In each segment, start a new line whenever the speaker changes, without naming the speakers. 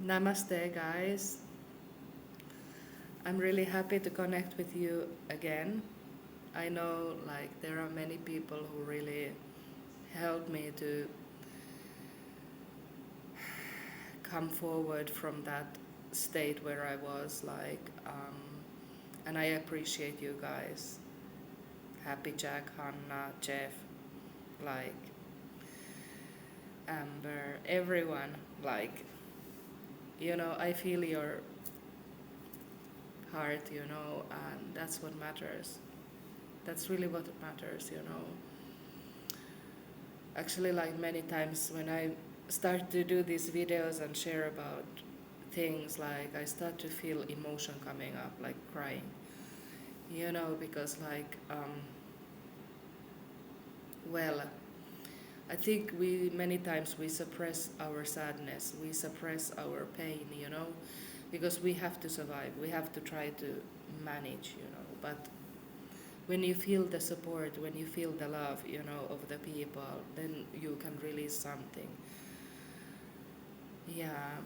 Namaste, guys. I'm really happy to connect with you again. I know there are many people who really helped me to come forward from that state where I was and I appreciate you guys. Happy Jack, Hannah, Jeff, like Amber, everyone. I feel your heart, and that's what matters. That's really what matters. Actually, like many times when I start to do these videos and share about things, like I start to feel emotion coming up, like crying, because well, I think we many times we suppress our sadness, we suppress our pain, because we have to survive, we have to try to manage. But when you feel the support, when you feel the love, of the people, then you can release something. Yeah,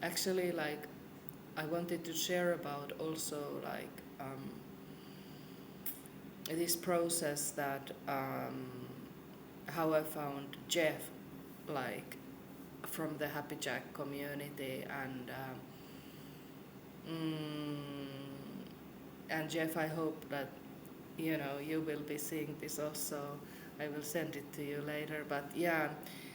actually, I wanted to share about also this process that how I found Jeff, like from the Happy Jack community, and Jeff, I hope that you will be seeing this also. I will send it to you later. But yeah,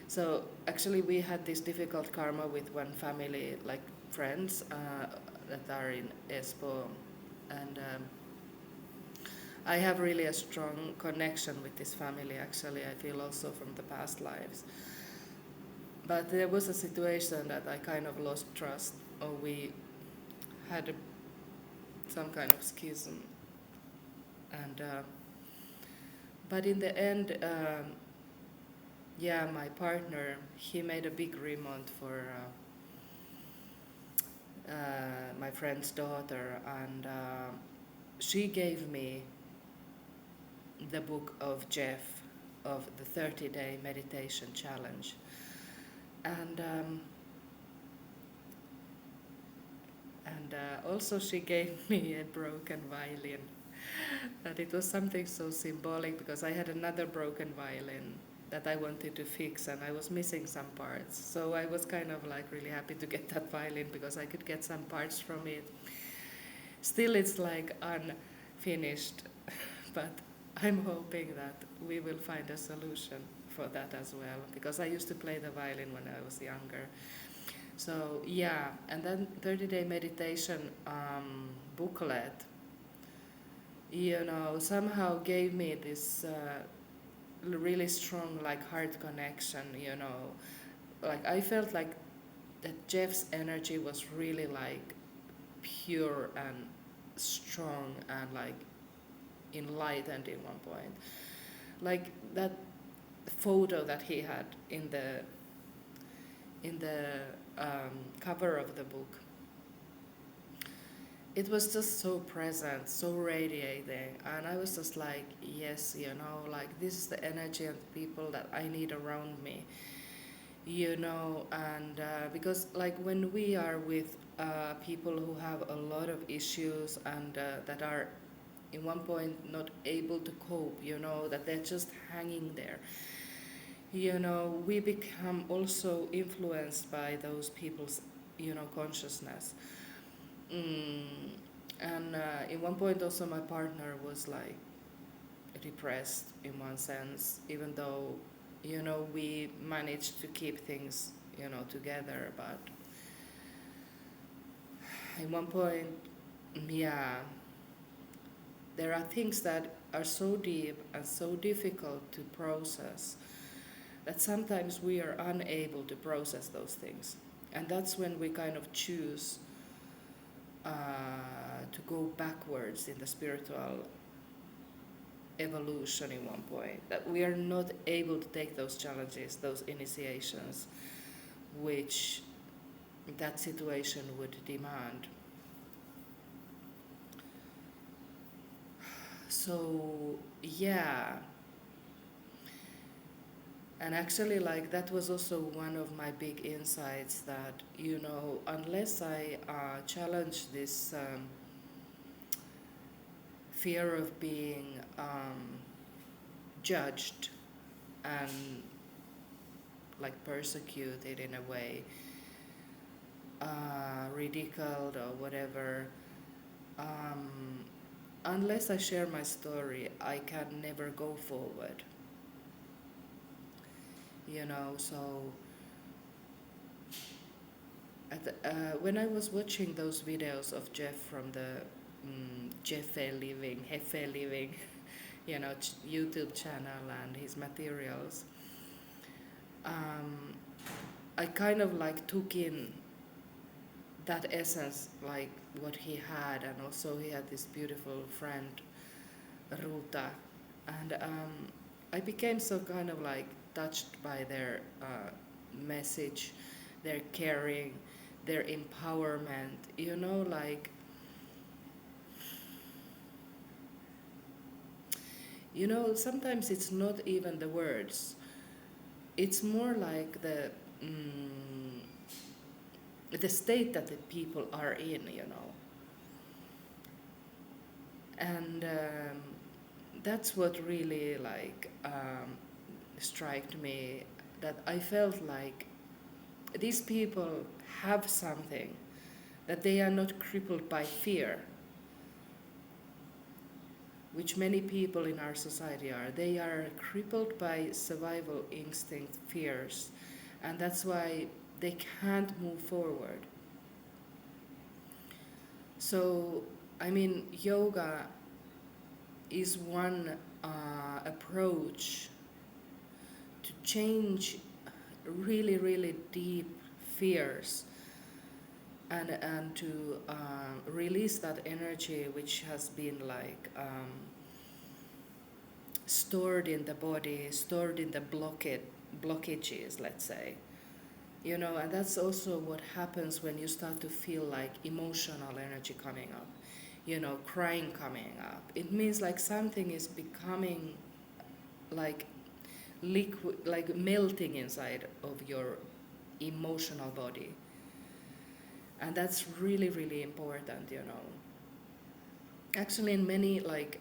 so actually we had this difficult karma with one family, like friends that are in Espoo, and I have really a strong connection with this family. Actually, I feel also from the past lives. But there was a situation that I kind of lost trust, or we had some kind of schism, and but in the end, yeah, my partner, he made a big remount for my friend's daughter, and she gave me the book of Jeff, of the 30-day meditation challenge, and also she gave me a broken violin. That it was something so symbolic, because I had another broken violin that I wanted to fix, and I was missing some parts. So I was kind of like really happy to get that violin, because I could get some parts from it. Still, it's like unfinished, but I'm hoping that we will find a solution for that as well, because I used to play the violin when I was younger. So yeah, and then 30-day meditation booklet, somehow gave me this really strong heart connection. Like I felt like that Jeff's energy was really pure and strong and enlightened in one point. Like that photo that he had in the cover of the book, it was just so present, so radiating, and I was just like, yes, this is the energy and people that I need around me. And because when we are with people who have a lot of issues and that are in one point not able to cope, that they're just hanging there, we become also influenced by those people's consciousness. Mm, and in one point also my partner was depressed in one sense, even though we managed to keep things together, but in one point, yeah, there are things that are so deep and so difficult to process that sometimes we are unable to process those things, and that's when we kind of choose to go backwards in the spiritual evolution in one point, that we are not able to take those challenges, those initiations, which that situation would demand. So, yeah, And actually, like, that was also one of my big insights that, unless I challenge this fear of being judged and like persecuted in a way, ridiculed or whatever, um, unless I share my story, I can never go forward. So when I was watching those videos of Jeff from the Heffe Living, YouTube channel and his materials, um, I kind of like took in that essence, like what he had, and also he had this beautiful friend, Ruta, and I became so kind of like touched by their message, their caring, their empowerment, like, sometimes it's not even the words, it's more like the state that the people are in. And that's what really like struck me, that I felt like these people have something, that they are not crippled by fear, which many people in our society are. They are crippled by survival instinct fears, and that's why they can't move forward. So, I mean, yoga is one approach to change really, really deep fears, and to release that energy which has been like stored in the body, stored in the blockages, let's say. And that's also what happens when you start to feel like emotional energy coming up, crying coming up. It means like something is becoming like liquid, like melting inside of your emotional body. And that's really, really important. Actually, in many like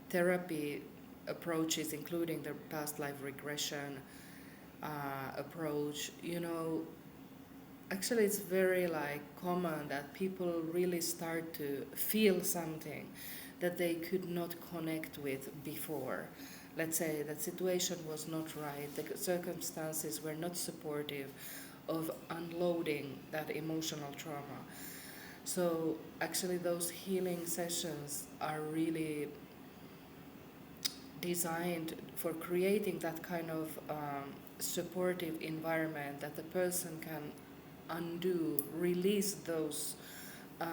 therapy approaches, including the past life regression approach, actually it's very like common that people really start to feel something that they could not connect with before. Let's say that situation was not right, the circumstances were not supportive of unloading that emotional trauma. So actually those healing sessions are really designed for creating that kind of supportive environment that the person can undo, release those uh,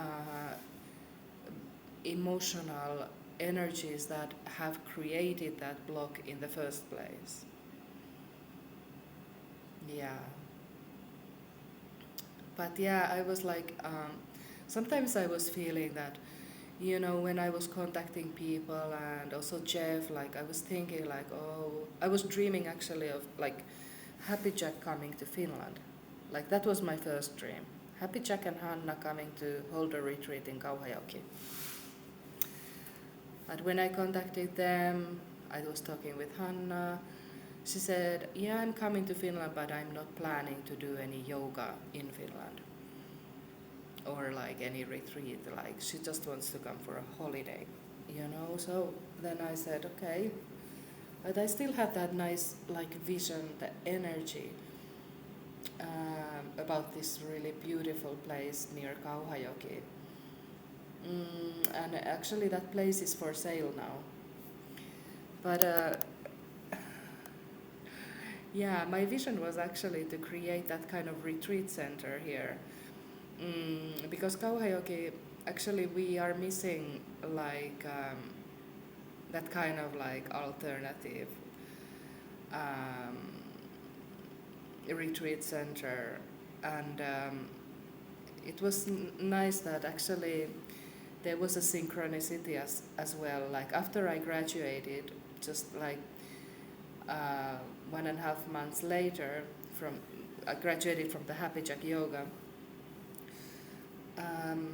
emotional energies that have created that block in the first place. Yeah. But yeah, I was like, sometimes I was feeling that, when I was contacting people and also Jeff, like I was thinking like, oh, I was dreaming actually of like Happy Jack coming to Finland. Like that was my first dream. Happy Jack and Hanna coming to hold a retreat in Kauhajoki. And when I contacted them, I was talking with Hanna. She said, yeah, I'm coming to Finland, but I'm not planning to do any yoga in Finland or like any retreat. Like she just wants to come for a holiday. So then I said, okay. But I still had that nice like vision, the energy about this really beautiful place near Kauhajoki. And actually that place is for sale now. But yeah, my vision was actually to create that kind of retreat center here. Because Kauhajoki, actually we are missing like that kind of like alternative retreat center. And it was nice that actually there was a synchronicity as well. Like after I graduated, just like uh, 1.5 months later, from I graduated from the Happy Jack Yoga. Um,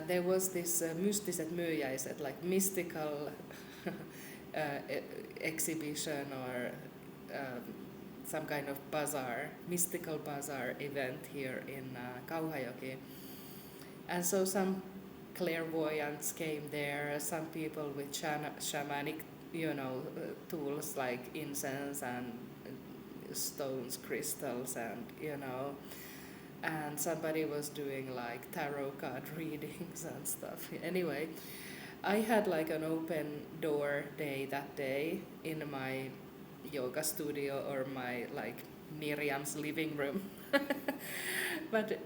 there was this mystiset myyjäiset, like mystical exhibition or um, some kind of bazaar, mystical bazaar event here in Kauhajoki. And so some clairvoyants came there, some people with shamanic, tools like incense and stones, crystals, and somebody was doing like tarot card readings and stuff. Anyway, I had like an open door day that day in my yoga studio or my like Miriam's living room. But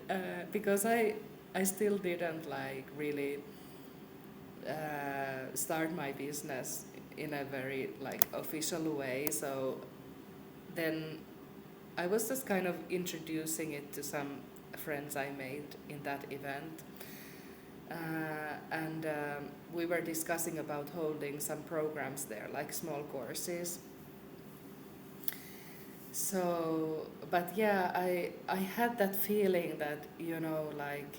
because I still didn't like really start my business in a very like official way, so then I was just kind of introducing it to some friends I made in that event. And we were discussing about holding some programs there, like small courses. So, but yeah, I had that feeling that, like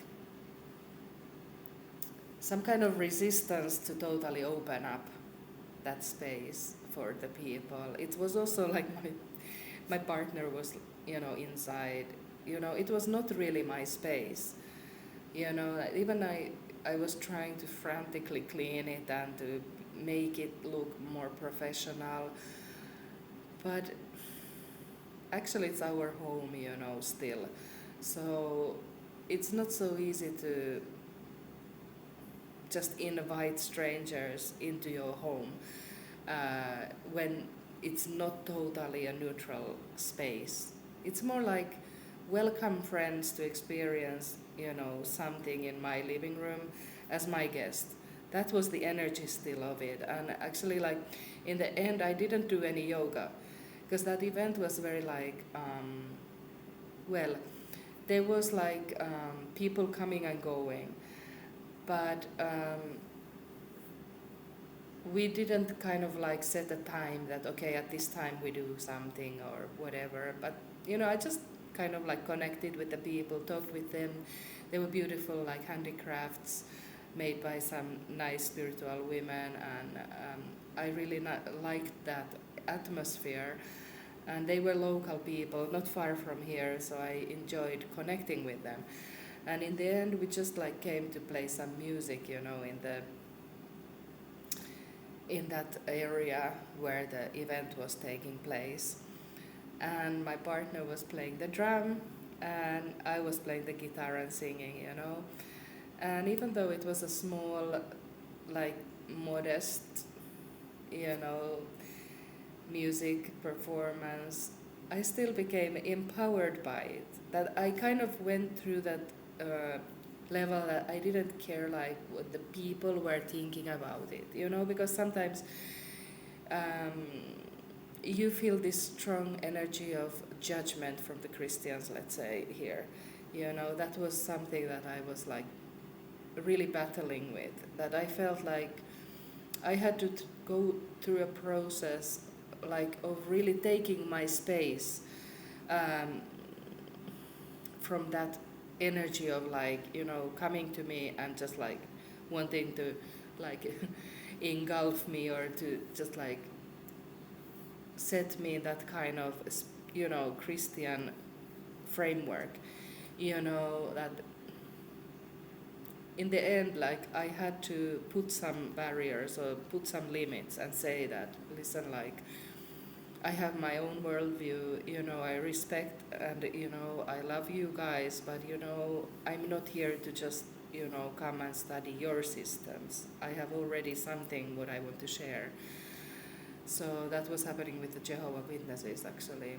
some kind of resistance to totally open up that space for the people. It was also like my partner was, inside. It was not really my space. Even I was trying to frantically clean it and to make it look more professional. But actually, it's our home, still. So it's not so easy to just invite strangers into your home when it's not totally a neutral space. It's more like welcome friends to experience, something in my living room as my guest. That was the energy still of it. And actually, like in the end, I didn't do any yoga because that event was very like, well, there was like people coming and going, but we didn't kind of like set a time that okay, at this time we do something or whatever. But I just kind of like connected with the people, talked with them. They were beautiful like handicrafts made by some nice spiritual women, and I really liked that atmosphere. And they were local people, not far from here, so I enjoyed connecting with them. And in the end, we just like came to play some music, in that area where the event was taking place. And my partner was playing the drum, and I was playing the guitar and singing. And even though it was a small, like modest, you know, music performance, I still became empowered by it. That I kind of went through that level that I didn't care like what the people were thinking about it, because sometimes you feel this strong energy of judgment from the Christians, let's say here. That was something that I was like really battling with. That I felt like I had to go through a process like of really taking my space from that energy of like coming to me and just like wanting to like engulf me or to just like set me in that kind of Christian framework, that in the end, like I had to put some barriers or put some limits and say that, listen, like I have my own worldview, I respect and, I love you guys, but, I'm not here to just, come and study your systems. I have already something what I want to share. So that was happening with the Jehovah's Witnesses, actually.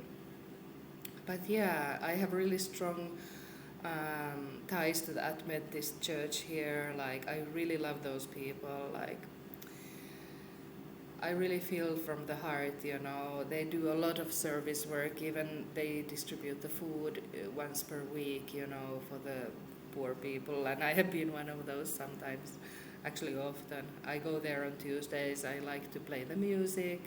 But yeah, I have really strong ties to the Adventist church here. Like, I really love those people. Like, I really feel from the heart, they do a lot of service work. Even they distribute the food once per week, for the poor people. And I have been one of those sometimes, actually often. I go there on Tuesdays. I like to play the music.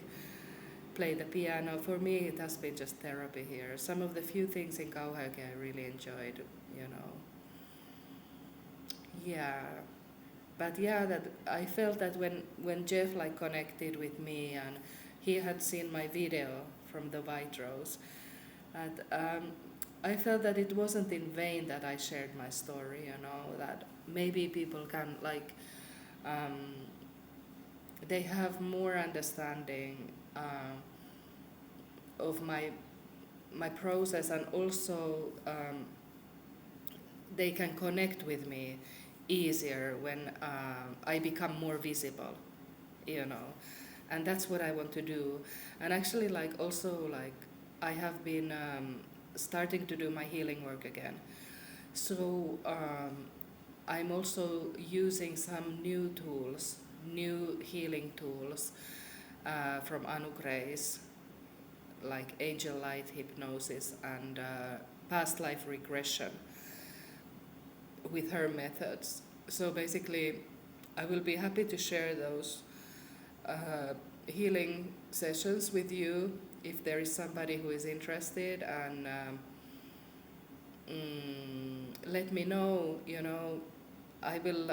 play the piano. For me, it has been just therapy here. Some of the few things in Kauhajoki I really enjoyed, you know. Yeah, but yeah, that I felt that when Jeff like connected with me and he had seen my video from the White Rose, and I felt that it wasn't in vain that I shared my story. You know, that maybe people can like um, they have more understanding of my process, and also they can connect with me easier when I become more visible, you know, and that's what I want to do. And actually, like also like I have been starting to do my healing work again. So I'm also using some new tools, new healing tools from Anu Grace, like angel light hypnosis and past life regression with her methods. So basically, I will be happy to share those healing sessions with you if there is somebody who is interested, and let me know. You know, I will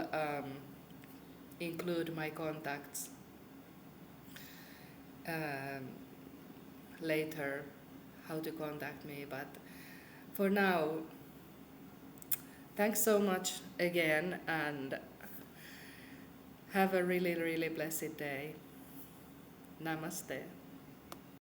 include my contacts um, later, how to contact me. But for now, thanks so much again, and have a really, really blessed day. Namaste.